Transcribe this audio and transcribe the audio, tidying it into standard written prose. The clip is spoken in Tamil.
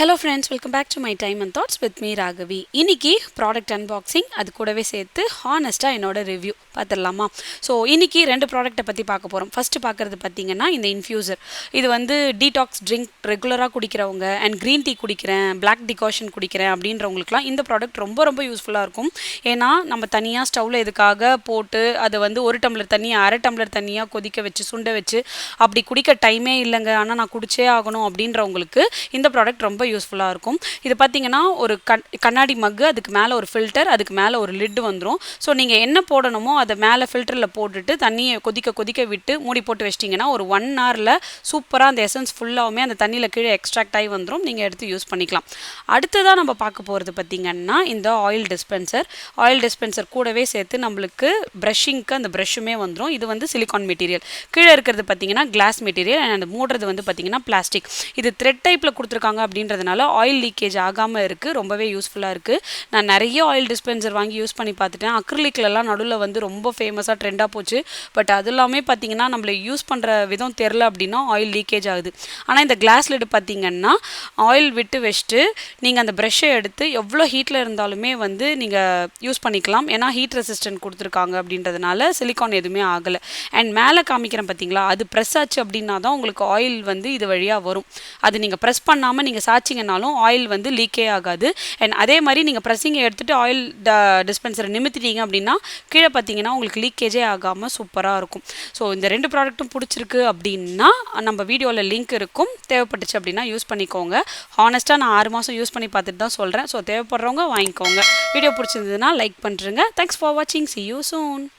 Hello friends, welcome back to my time and thoughts with me Raghavi. இன்னைக்கு ப்ராடக்ட் அன்பாக்சிங், அது கூடவே சேர்த்து ஹானஸ்ட்டாக என்னோட ரிவ்யூ பார்த்துடலாமா? ஸோ இன்னைக்கு ரெண்டு ப்ராடக்ட்டை பற்றி பார்க்க போகிறோம். ஃபஸ்ட்டு பார்க்குறது பார்த்தீங்கன்னா இந்த இன்ஃப்யூசர். இது வந்து டீடாக்ஸ் ட்ரிங்க் ரெகுலராக குடிக்கிறவங்க அண்ட் க்ரீன் டீ குடிக்கிறேன், பிளாக் டிகாஷன் குடிக்கிறேன் அப்படின்றவங்களுக்குலாம் இந்த ப்ராடக்ட் ரொம்ப ரொம்ப யூஸ்ஃபுல்லாக இருக்கும். ஏன்னா நம்ம தனியாக ஸ்டவ்வில் இதுக்காக போட்டு அதை வந்து ஒரு டம்ளர் தண்ணி அரை டம்ளர் தண்ணியாக கொதிக்க வச்சு சுண்ட வச்சு அப்படி குடிக்க டைமே இல்லைங்க, ஆனால் நான் குடிச்சே ஆகணும் அப்படின்றவங்களுக்கு இந்த ப்ராடக்ட் ரொம்ப யூஸ்ஃபுல்லாக இருக்கும். இது பார்த்தீங்கன்னா ஒரு கண்ணாடி மக்கு, அதுக்கு மேலே ஒரு ஃபில்டர், அதுக்கு மேலே ஒரு லிட்டு வந்துடும். ஸோ நீங்கள் என்ன போடணுமோ அதை மேலே ஃபில்டரில் போட்டுட்டு தண்ணியை கொதிக்க கொதிக்க விட்டு மூடி போட்டு வச்சிட்டிங்கன்னா ஒரு 1 ஹவரில் சூப்பராக அந்த எசன்ஸ் ஃபுல்லாகவுமே அந்த தண்ணியில் கீழே எக்ஸ்ட்ராக்ட் ஆகி வந்துடும். நீங்கள் எடுத்து யூஸ் பண்ணிக்கலாம். அடுத்ததாக நம்ம பார்க்க போகிறது பார்த்திங்கன்னா இந்த ஆயில் டிஸ்பென்சர் கூடவே சேர்த்து நம்மளுக்கு ப்ரஷிங்க்கு அந்த ப்ரஷ்ஷுமே வந்துடும். இது வந்து சிலிகான் மெட்டீரியல். கீழே இருக்கிறது பார்த்தீங்கன்னா கிளாஸ் மெட்டீரியல் அண்ட் அந்த மூடுறது வந்து பார்த்திங்கன்னா பிளாஸ்டிக். இது த்ரெட் டைப்பில் கொடுத்துருக்காங்க அப்படின்றதுனால ஆயில் லீக்கேஜ் ஆகாமல் இருக்குது. ரொம்பவே யூஸ்ஃபுல்லாக இருக்குது. நான் நிறைய ஆயில் டிஸ்பென்சர் வாங்கி யூஸ் பண்ணி பார்த்துட்டேன். அக்ரிலிக்லலாம் நடுவில் வந்து ரொம்ப ஃபேமஸாக ட்ரெண்டாக போச்சு. பட் அது எல்லாமே பார்த்தீங்கன்னா நம்மளை யூஸ் பண்ணுற விதம் தெரில அப்படின்னா ஆயில் லீக்கேஜ் ஆகுது. ஆனால் இந்த கிளாஸ் லிட் பார்த்தீங்கன்னா ஆயில் விட்டு வச்சுட்டு நீங்கள் அந்த ப்ரஷ்ஷை எடுத்து எவ்வளோ ஹீட்டில் இருந்தாலுமே வந்து நீங்கள் யூஸ் பண்ணிக்கலாம். ஏன்னா ஹீட் ரெசிஸ்டன்ட் கொடுத்துருக்காங்க அப்படின்றதுனால சிலிகான் எதுவுமே ஆகலை. அண்ட் மேலே காமிக்கிறேன் பார்த்தீங்களா, அது ப்ரெஸ் ஆச்சு அப்படின்னா தான் உங்களுக்கு ஆயில் வந்து இது வழியாக வரும். அது நீங்கள் ப்ரெஸ் பண்ணாமல் நீங்கள் சாச்சிங்கனாலும் ஆயில் வந்து லீக்கே ஆகாது. அண்ட் அதே மாதிரி நீங்கள் ப்ரெஸ்ஸிங்கை எடுத்துகிட்டு ஆயில் டிஸ்பென்சரை நிமித்திட்டீங்க அப்படின்னா கீழே பார்த்தீங்கன்னா உங்களுக்கு லீக்கேஜே ஆகாமல் சூப்பராக இருக்கும். ஸோ இந்த ரெண்டு ப்ராடக்ட்டும் பிடிச்சிருக்கு அப்படின்னா நம்ம வீடியோவில் லிங்க் இருக்கும். தேவைப்பட்டுச்சு அப்படின்னா யூஸ் பண்ணிக்கோங்க. ஹானஸ்ட்டாக நான் 6 மாதம் யூஸ் பண்ணி பார்த்துட்டு தான் சொல்கிறேன். ஸோ தேவைப்படுறவங்க வாங்கிக்கோங்க. வீடியோ பிடிச்சிருந்ததுன்னா லைக் பண்ணுறேங்க. தேங்க்ஸ் ஃபார் வாட்சிங். See you soon.